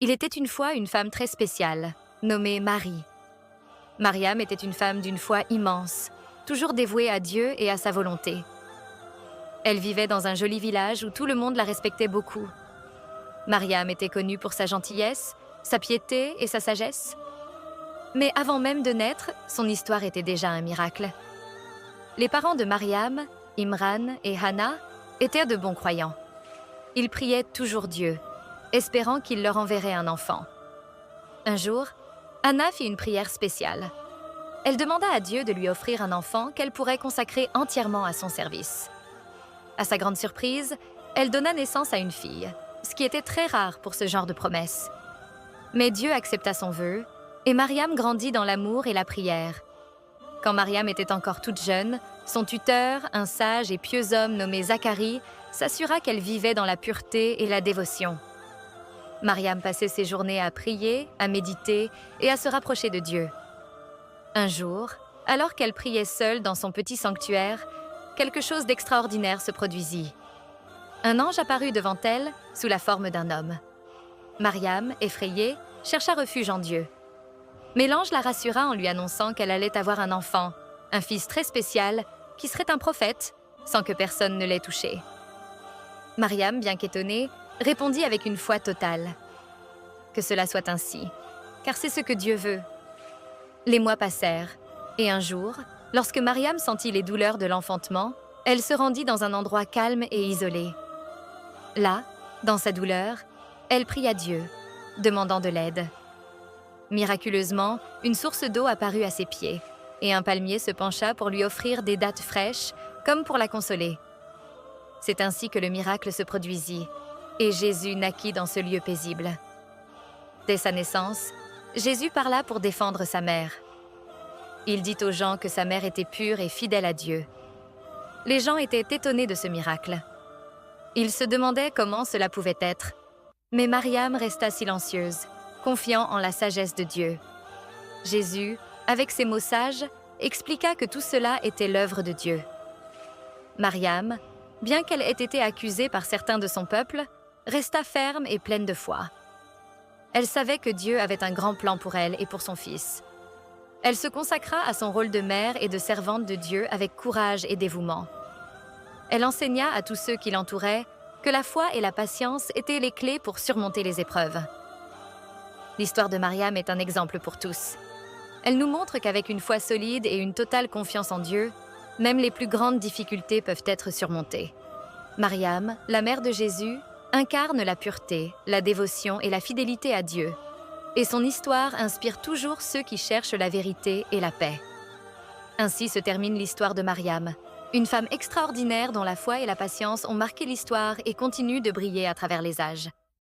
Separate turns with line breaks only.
Il était une fois une femme très spéciale, nommée Marie. Mariam était une femme d'une foi immense, toujours dévouée à Dieu et à sa volonté. Elle vivait dans un joli village où tout le monde la respectait beaucoup. Mariam était connue pour sa gentillesse, sa piété et sa sagesse. Mais avant même de naître, son histoire était déjà un miracle. Les parents de Mariam, Imran et Hannah, étaient de bons croyants. Ils priaient toujours Dieu, espérant qu'il leur enverrait un enfant. Un jour, Hannah fit une prière spéciale. Elle demanda à Dieu de lui offrir un enfant qu'elle pourrait consacrer entièrement à son service. À sa grande surprise, elle donna naissance à une fille, ce qui était très rare pour ce genre de promesse. Mais Dieu accepta son vœu, et Mariam grandit dans l'amour et la prière. Quand Mariam était encore toute jeune, son tuteur, un sage et pieux homme nommé Zacharie, s'assura qu'elle vivait dans la pureté et la dévotion. Mariam passait ses journées à prier, à méditer et à se rapprocher de Dieu. Un jour, alors qu'elle priait seule dans son petit sanctuaire, quelque chose d'extraordinaire se produisit. Un ange apparut devant elle sous la forme d'un homme. Mariam, effrayée, chercha refuge en Dieu. Mais l'ange la rassura en lui annonçant qu'elle allait avoir un enfant, un fils très spécial, qui serait un prophète, sans que personne ne l'ait touché. Mariam, bien qu'étonnée, répondit avec une foi totale. Que cela soit ainsi, car c'est ce que Dieu veut. Les mois passèrent, et un jour, lorsque Mariam sentit les douleurs de l'enfantement, elle se rendit dans un endroit calme et isolé. Là, dans sa douleur, elle pria Dieu, demandant de l'aide. Miraculeusement, une source d'eau apparut à ses pieds, et un palmier se pencha pour lui offrir des dattes fraîches, comme pour la consoler. C'est ainsi que le miracle se produisit, et Jésus naquit dans ce lieu paisible. Dès sa naissance, Jésus parla pour défendre sa mère. Il dit aux gens que sa mère était pure et fidèle à Dieu. Les gens étaient étonnés de ce miracle. Ils se demandaient comment cela pouvait être, mais Mariam resta silencieuse, confiant en la sagesse de Dieu. Jésus, avec ses mots sages, expliqua que tout cela était l'œuvre de Dieu. Mariam, bien qu'elle ait été accusée par certains de son peuple, resta ferme et pleine de foi. Elle savait que Dieu avait un grand plan pour elle et pour son fils. Elle se consacra à son rôle de mère et de servante de Dieu avec courage et dévouement. Elle enseigna à tous ceux qui l'entouraient que la foi et la patience étaient les clés pour surmonter les épreuves. L'histoire de Mariam est un exemple pour tous. Elle nous montre qu'avec une foi solide et une totale confiance en Dieu, même les plus grandes difficultés peuvent être surmontées. Mariam, la mère de Jésus, incarne la pureté, la dévotion et la fidélité à Dieu. Et son histoire inspire toujours ceux qui cherchent la vérité et la paix. Ainsi se termine l'histoire de Mariam, une femme extraordinaire dont la foi et la patience ont marqué l'histoire et continuent de briller à travers les âges.